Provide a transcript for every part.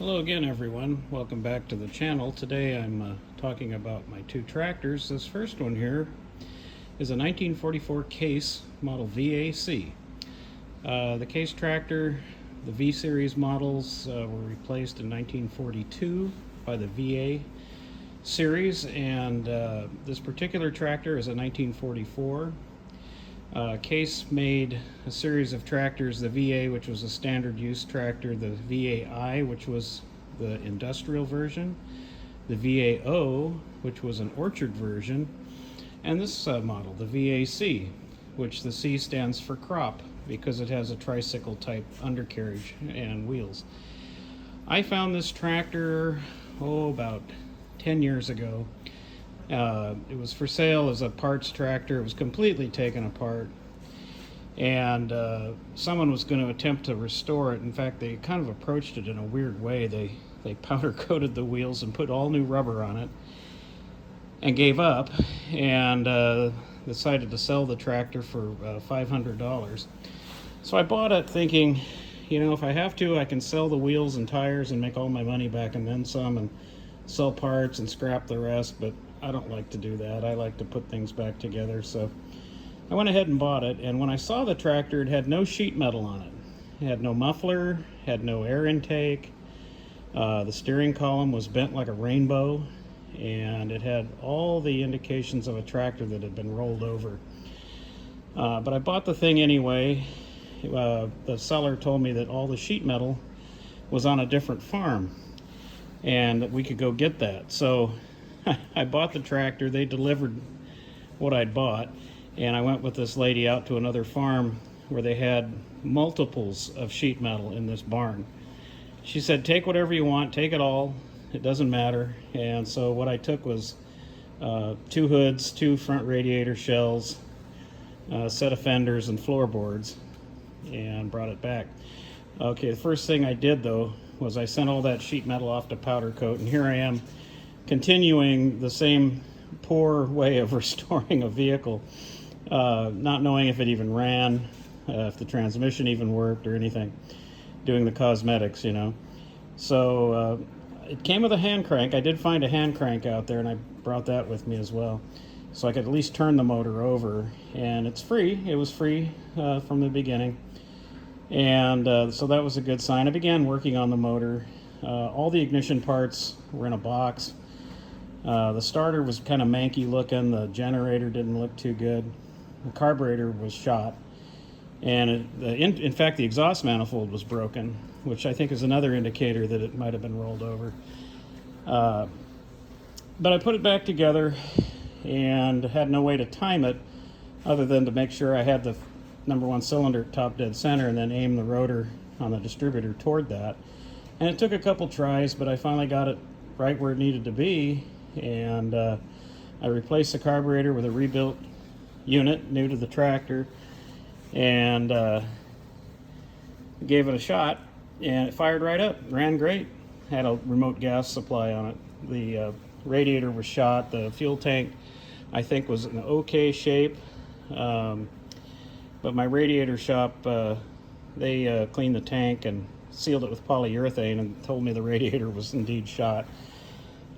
Hello again, everyone. Welcome back to the channel. Today I'm talking about my two tractors. This first one here is a 1944 Case model VAC. The Case tractor, the V series models were replaced in 1942 by the VA series, and this particular tractor is a 1944. Case made a series of tractors, the VA, which was a standard use tractor, the VAI, which was the industrial version, the VAO, which was an orchard version, and this model, the VAC, which the C stands for crop because it has a tricycle type undercarriage and wheels. I found this tractor, about 10 years ago. It was for sale as a parts tractor. It was completely taken apart, and someone was going to attempt to restore it. In fact, they kind of approached it in a weird way. They powder coated the wheels and put all new rubber on it and gave up, and decided to sell the tractor for $500. So I bought it thinking, if I have to, I can sell the wheels and tires and make all my money back and then some, and sell parts and scrap the rest, but I don't like to do that. I like to put things back together. So I went ahead and bought it, and when I saw the tractor, it had no sheet metal on it. It had no muffler, had no air intake. The steering column was bent like a rainbow, and it had all the indications of a tractor that had been rolled over. But I bought the thing anyway. The seller told me that all the sheet metal was on a different farm, and that we could go get that. So I bought the tractor. They delivered what I'd bought, and I went with this lady out to another farm where they had multiples of sheet metal in this barn. She said, take whatever you want, take it all, it doesn't matter. And so what I took was 2 hoods, 2 front radiator shells, a set of fenders and floorboards, and brought it back. Okay, the first thing I did though was I sent all that sheet metal off to powder coat, and here I am continuing the same poor way of restoring a vehicle, not knowing if it even ran, if the transmission even worked or anything, doing the cosmetics, So it came with a hand crank. I did find a hand crank out there, and I brought that with me as well, so I could at least turn the motor over, and it's free. It was free from the beginning, and so that was a good sign. I began working on the motor. All the ignition parts were in a box. The starter was kind of manky looking. The generator didn't look too good. The carburetor was shot, and in fact the exhaust manifold was broken, which I think is another indicator that it might have been rolled over. But I put it back together and had no way to time it other than to make sure I had the number 1 cylinder top dead center and then aim the rotor on the distributor toward that. And it took a couple tries, but I finally got it right where it needed to be, and I replaced the carburetor with a rebuilt unit new to the tractor, and gave it a shot, and it fired right up, ran great. Had a remote gas supply on it. The radiator was shot. The fuel tank, I think, was in okay shape, but my radiator shop, they cleaned the tank and sealed it with polyurethane and told me the radiator was indeed shot.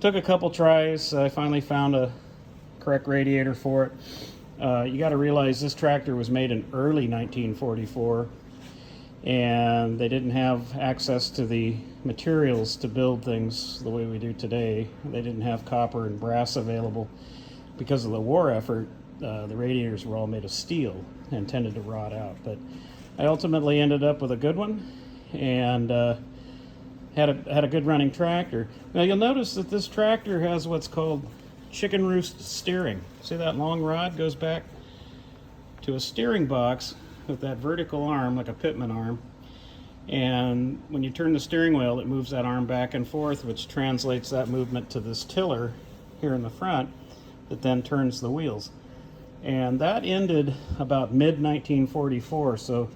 Took a couple tries. I finally found a correct radiator for it. You got to realize this tractor was made in early 1944, and they didn't have access to the materials to build things the way we do today. They didn't have copper and brass available. Because of the war effort, the radiators were all made of steel and tended to rot out. But I ultimately ended up with a good one, and had a good running tractor. Now you'll notice that this tractor has what's called chicken roost steering. See that long rod goes back to a steering box with that vertical arm, like a pitman arm, and when you turn the steering wheel, it moves that arm back and forth, which translates that movement to this tiller here in the front that then turns the wheels. And that ended about mid-1944, so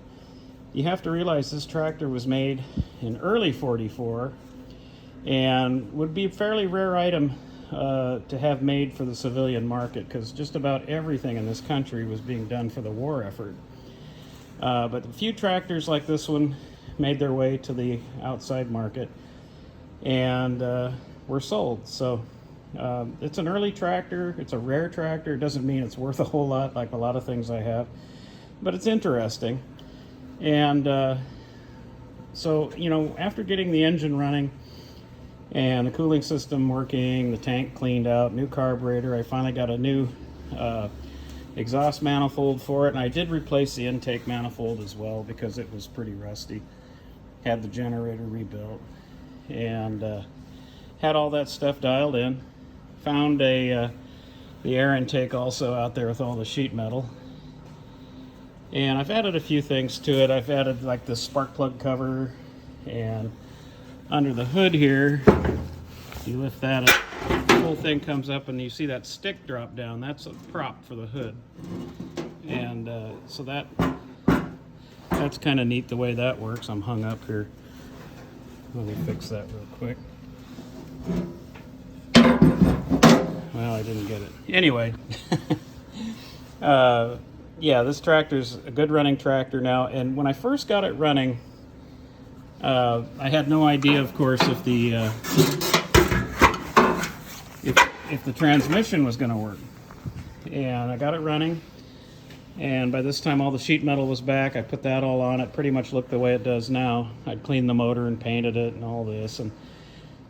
you have to realize this tractor was made in early 44 and would be a fairly rare item to have made for the civilian market, because just about everything in this country was being done for the war effort. But a few tractors like this one made their way to the outside market. and were sold. So it's an early tractor. It's a rare tractor. It doesn't mean it's worth a whole lot like a lot of things I have, but it's interesting. And so, you know, after getting the engine running and the cooling system working, the tank cleaned out, new carburetor, I finally got a new exhaust manifold for it, and I did replace the intake manifold as well because it was pretty rusty. Had the generator rebuilt, and had all that stuff dialed in. Found the air intake also out there with all the sheet metal. And I've added a few things to it. I've added like the spark plug cover, and under the hood here, you lift that up, the whole thing comes up and you see that stick drop down. That's a prop for the hood. And so that's kind of neat the way that works. I'm hung up here. Let me fix that real quick. Well, I didn't get it. Anyway, yeah, this tractor's a good running tractor now. And when I first got it running, I had no idea, of course, if the if the transmission was going to work. And I got it running, and by this time all the sheet metal was back. I put that all on. It pretty much looked the way it does now. I'd cleaned the motor and painted it and all this, and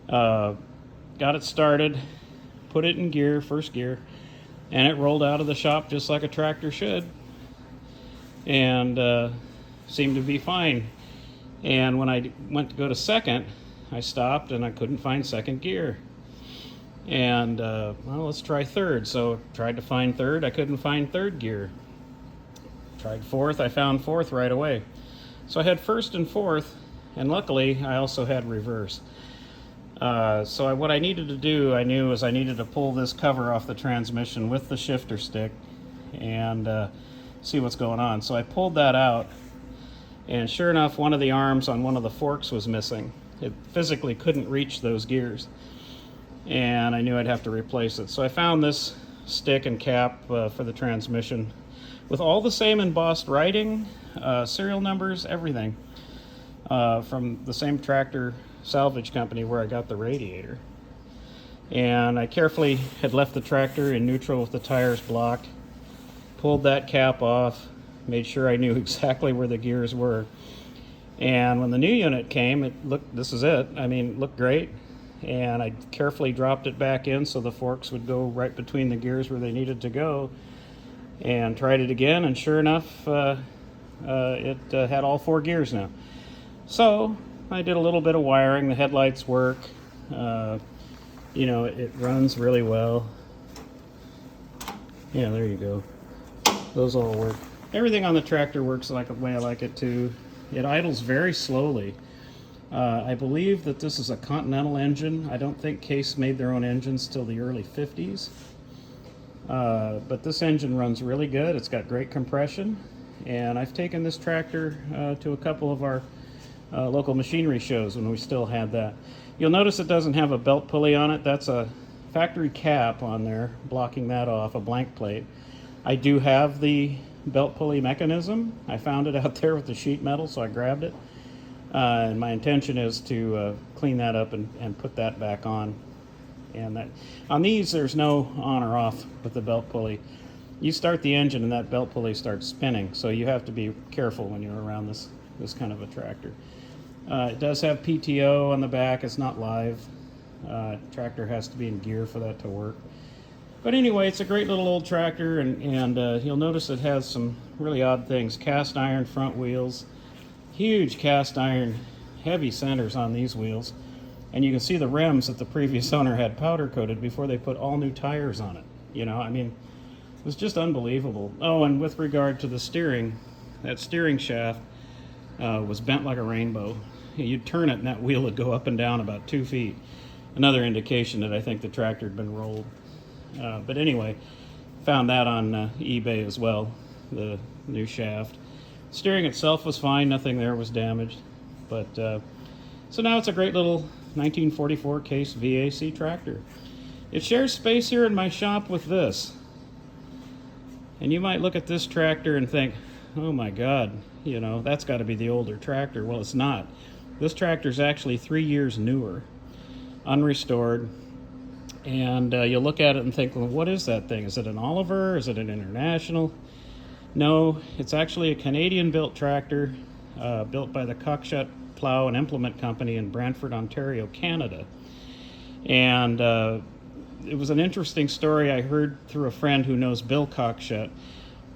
got it started, put it in gear, first gear, and it rolled out of the shop just like a tractor should, and seemed to be fine. And when I went to go to second, I stopped and I couldn't find second gear. And well, let's try third. So tried to find third. I couldn't find third gear. Tried fourth. I found fourth right away. So I had first and fourth, and luckily I also had reverse. So what I needed to do, I knew, is I needed to pull this cover off the transmission with the shifter stick and see what's going on. So I pulled that out, and sure enough, one of the arms on one of the forks was missing. It physically couldn't reach those gears, and I knew I'd have to replace it. So I found this stick and cap for the transmission with all the same embossed writing, serial numbers, everything, from the same tractor salvage company where I got the radiator. And I carefully had left the tractor in neutral with the tires blocked, pulled that cap off, made sure I knew exactly where the gears were. And when the new unit came, it looked, this is it, I mean, looked great. And I carefully dropped it back in so the forks would go right between the gears where they needed to go, and tried it again, and sure enough, it had all four gears now. So I did a little bit of wiring. The headlights work. You know, it runs really well. Yeah, there you go. Those all work. Everything on the tractor works like the way I like it to. It idles very slowly. I believe that this is a Continental engine. I don't think Case made their own engines till the early 50s. But this engine runs really good. It's got great compression. And I've taken this tractor to a couple of our local machinery shows when we still had that. You'll notice it doesn't have a belt pulley on it. That's a factory cap on there, blocking that off, a blank plate. I do have the belt pulley mechanism. I found it out there with the sheet metal, so I grabbed it. And my intention is to clean that up and put that back on. And that, on these, there's no on or off with the belt pulley. You start the engine and that belt pulley starts spinning, so you have to be careful when you're around this kind of a tractor. It does have PTO on the back. It's not live. Tractor has to be in gear for that to work. But anyway, it's a great little old tractor, and you'll notice it has some really odd things. Cast iron front wheels, huge cast iron heavy centers on these wheels, and you can see the rims that the previous owner had powder coated before they put all new tires on it. You know, I mean, it was just unbelievable. Oh, and with regard to the steering, that steering shaft was bent like a rainbow. You'd turn it and that wheel would go up and down about 2 feet. Another indication that I think the tractor had been rolled. But anyway, found that on eBay as well, the new shaft. Steering itself was fine, nothing there was damaged. But so now it's a great little 1944 Case VAC tractor. It shares space here in my shop with this. And you might look at this tractor and think, oh my God, you know, that's got to be the older tractor. Well, it's not. This tractor is actually 3 years newer. unrestored. And you'll look at it and think, well, what is that thing? Is it an Oliver? Is it an International? No, it's actually a Canadian-built tractor built by the Cockshut Plow and Implement Company in Brantford, Ontario, Canada. And it was an interesting story I heard through a friend who knows Bill Cockshut.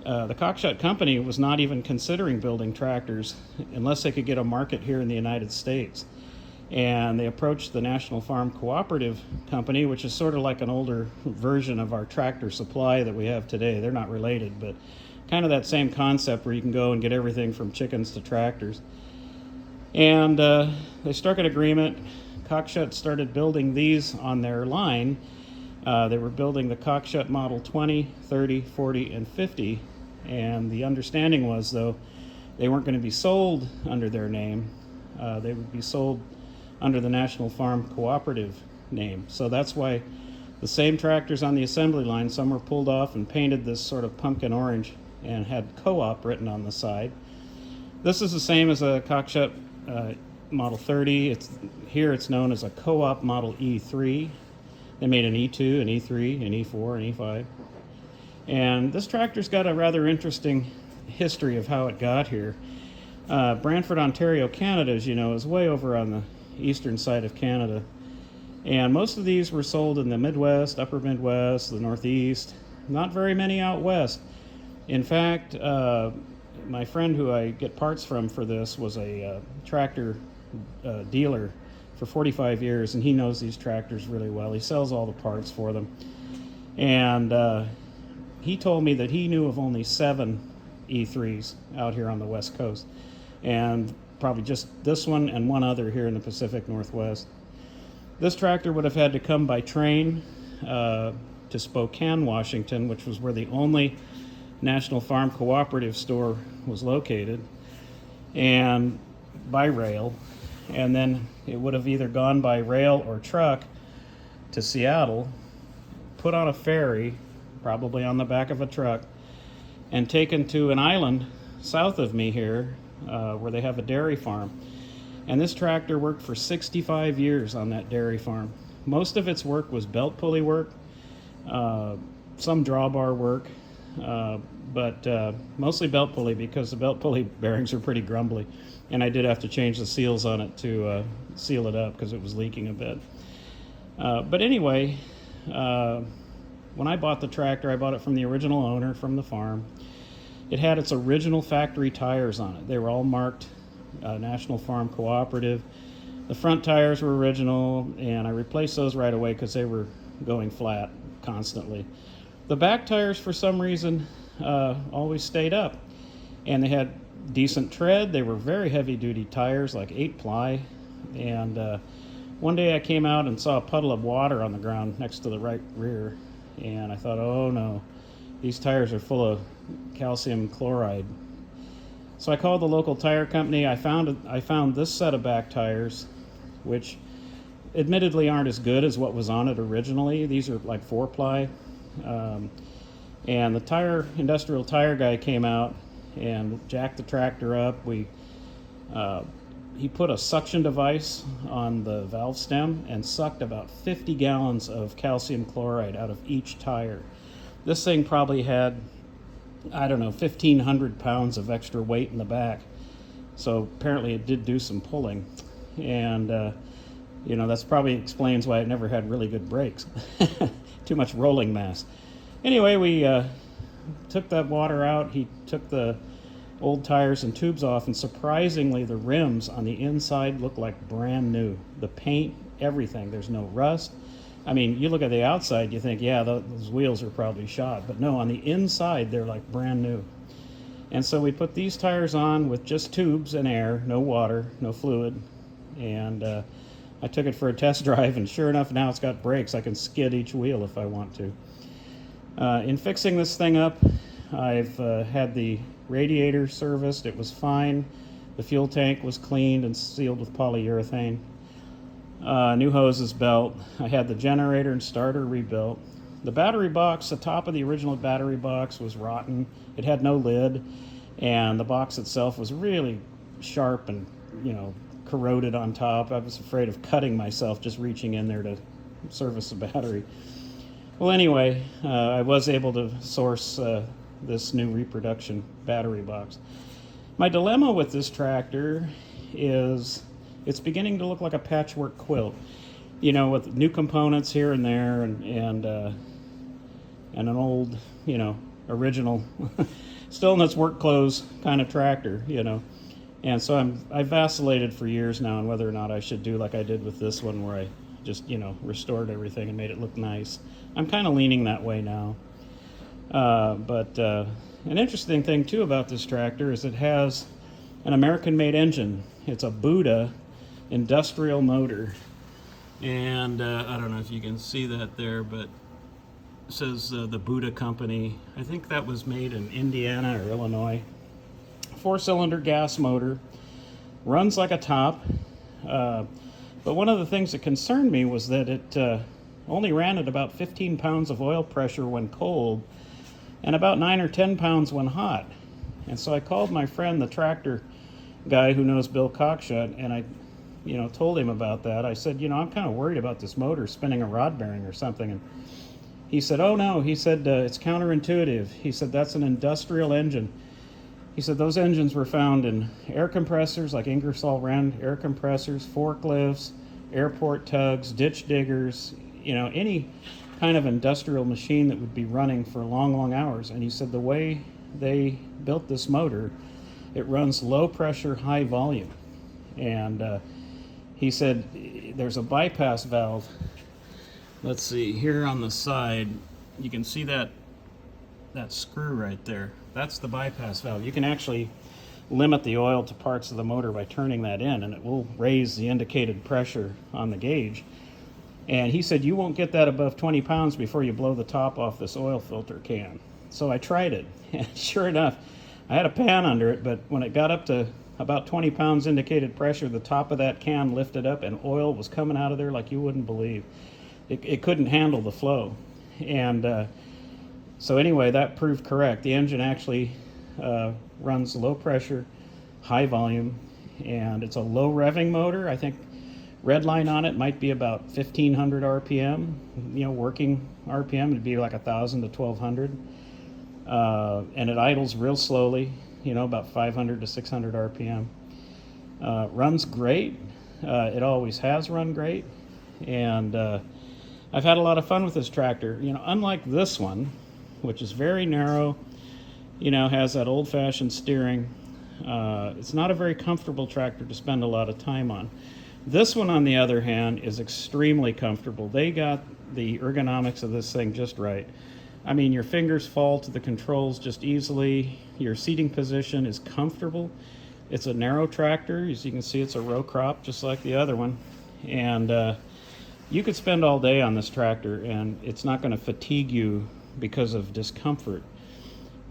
The Cockshut Company was not even considering building tractors unless they could get a market here in the United States. And they approached the National Farm Cooperative Company, which is sort of like an older version of our Tractor Supply that we have today. They're not related, but kind of that same concept where you can go and get everything from chickens to tractors. And they struck an agreement. Cockshut started building these on their line. They were building the Cockshut Model 20, 30, 40, and 50. And the understanding was, though, they weren't going to be sold under their name. They would be sold under the National Farm Cooperative name. So that's why the same tractors on the assembly line, some were pulled off and painted this sort of pumpkin orange and had Co-op written on the side. This is the same as a Cockshut Model 30. Here it's known as a Co-op Model E3. They made an E2, an E3, an E4, an E5. And this tractor's got a rather interesting history of how it got here. Brantford, Ontario, Canada, as you know, is way over on the eastern side of Canada. And most of these were sold in the Midwest, Upper Midwest, the Northeast. Not very many out west. In fact, my friend who I get parts from for this was a tractor dealer for 45 years, and he knows these tractors really well. He sells all the parts for them. And he told me that he knew of only 7 E3s out here on the West Coast. And probably just this one and one other here in the Pacific Northwest. This tractor would have had to come by train to Spokane, Washington, which was where the only National Farm Cooperative store was located, and by rail. And then it would have either gone by rail or truck to Seattle, put on a ferry, probably on the back of a truck, and taken to an island south of me here, where they have a dairy farm. And this tractor worked for 65 years on that dairy farm. Most of its work was belt pulley work, some drawbar work, but mostly belt pulley, because the belt pulley bearings are pretty grumbly. And I did have to change the seals on it to seal it up because it was leaking a bit. But anyway, when I bought the tractor, I bought it from the original owner from the farm. It had its original factory tires on it. They were all marked National Farm Cooperative. The front tires were original, and I replaced those right away because they were going flat constantly. The back tires, for some reason, always stayed up, and they had decent tread. They were very heavy-duty tires, like 8-ply. And one day I came out and saw a puddle of water on the ground next to the right rear, and I thought, oh no, these tires are full of calcium chloride. So I called the local tire company. I found this set of back tires, which admittedly aren't as good as what was on it originally. These are like 4-ply. And the industrial tire guy came out and jacked the tractor up. He put a suction device on the valve stem and sucked about 50 gallons of calcium chloride out of each tire. This thing probably had, I don't know, 1,500 pounds of extra weight in the back. So apparently it did do some pulling. And, that's probably explains why it never had really good brakes. Too much rolling mass. Anyway, we took that water out. He took the old tires and tubes off, and surprisingly, the rims on the inside look like brand new. The paint, everything. There's no rust. I mean, you look at the outside, you think, yeah, those wheels are probably shot. But no, on the inside, they're like brand new. And so we put these tires on with just tubes and air, no water, no fluid. And I took it for a test drive, and sure enough, now it's got brakes. I can skid each wheel if I want to. In fixing this thing up, I've had the radiator serviced. It was fine. The fuel tank was cleaned and sealed with polyurethane. New hoses belt. I had the generator and starter rebuilt. The battery box, the top of the original battery box was rotten. It had no lid, and the box itself was really sharp and, corroded on top. I was afraid of cutting myself just reaching in there to service the battery. Well, anyway, I was able to source this new reproduction battery box. My dilemma with this tractor is it's beginning to look like a patchwork quilt, you know, with new components here and there, and an old, you know, original, still in its work clothes kind of tractor, you know. And so I've vacillated for years now on whether or not I should do like I did with this one, where I just, you know, restored everything and made it look nice. I'm kind of leaning that way now. But an interesting thing too about this tractor is it has an American-made engine. It's a Buddha industrial motor, and I don't know if you can see that there, but it says the Buddha Company. I think that was made in Indiana or Illinois. 4-cylinder gas motor, runs like a top. But one of the things that concerned me was that it only ran at about 15 pounds of oil pressure when cold, and about 9 or 10 pounds when hot. And so I called my friend, the tractor guy who knows Bill Cockshut, and I, you know, told him about that. I said, you know, I'm kind of worried about this motor spinning a rod bearing or something. And he said, oh no, he said, it's counterintuitive. He said, that's an industrial engine. He said those engines were found in air compressors, like Ingersoll Rand air compressors, forklifts, airport tugs, ditch diggers, you know, any kind of industrial machine that would be running for long, long hours. And he said the way they built this motor, it runs low pressure, high volume. And he said there's a bypass valve. Let's see, here on the side, you can see that screw right there. That's the bypass valve. You can actually limit the oil to parts of the motor by turning that in, and it will raise the indicated pressure on the gauge. And he said you won't get that above 20 pounds before you blow the top off this oil filter can. So I tried it, and sure enough, I had a pan under it, but when it got up to about 20 pounds indicated pressure, the top of that can lifted up and oil was coming out of there like you wouldn't believe. It couldn't handle the flow. And so anyway, that proved correct. The engine actually runs low pressure, high volume, and it's a low revving motor. I think red line on it might be about 1,500 RPM. You know, working RPM would be like 1,000 to 1,200. And it idles real slowly, you know, about 500 to 600 RPM. Runs great. It always has run great. And I've had a lot of fun with this tractor. You know, unlike this one, which is very narrow, you know, has that old-fashioned steering. It's not a very comfortable tractor to spend a lot of time on. This one, on the other hand, is extremely comfortable. They got the ergonomics of this thing just right. I mean, your fingers fall to the controls just easily. Your seating position is comfortable. It's a narrow tractor. As you can see, it's a row crop, just like the other one. And you could spend all day on this tractor, and it's not going to fatigue you because of discomfort.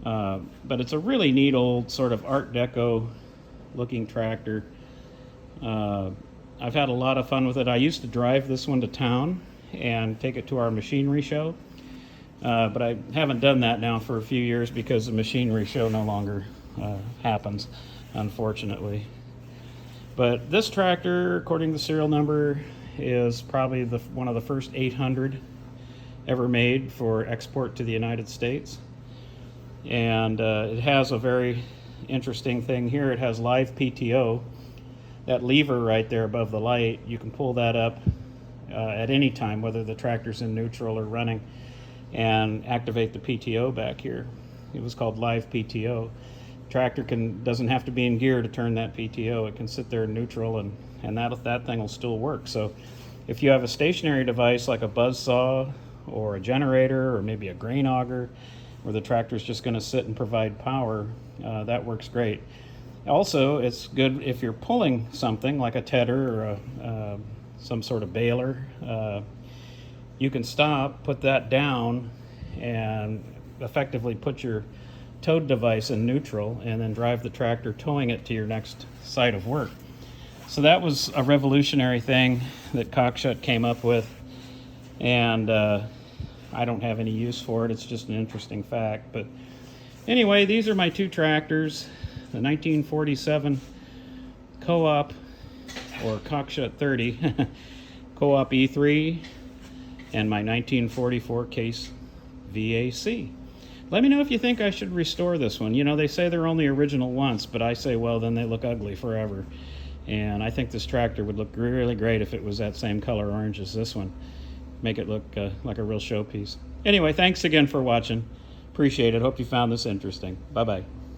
But it's a really neat old sort of Art Deco looking tractor. I've had a lot of fun with it. I used to drive this one to town and take it to our machinery show. But I haven't done that now for a few years because the machinery show no longer happens, unfortunately. But this tractor, according to the serial number, is probably one of the first 800 ever made for export to the United States. And it has a very interesting thing here. It has live PTO. That lever right there above the light, you can pull that up at any time, whether the tractor's in neutral or running, and activate the PTO back here. It was called live PTO. Tractor doesn't have to be in gear to turn that PTO. It can sit there in neutral, and that thing will still work. So if you have a stationary device like a buzz saw or a generator or maybe a grain auger where the tractor's just going to sit and provide power, that works great. Also, it's good if you're pulling something like a tedder or some sort of baler. You can stop, put that down, and effectively put your towed device in neutral and then drive the tractor towing it to your next site of work. So that was a revolutionary thing that Cockshut came up with, and I don't have any use for it. It's just an interesting fact. But anyway, these are my two tractors. The 1947 Co-op or Cockshut 30 Co-op E3 and my 1944 case VAC. Let me know if you think I should restore this one. You know, they say they're only original once, but I say, well, then they look ugly forever. And I think this tractor would look really great if it was that same color orange as this one. Make it look like a real showpiece. Anyway, thanks again for watching. Appreciate it. Hope you found this interesting. Bye-bye.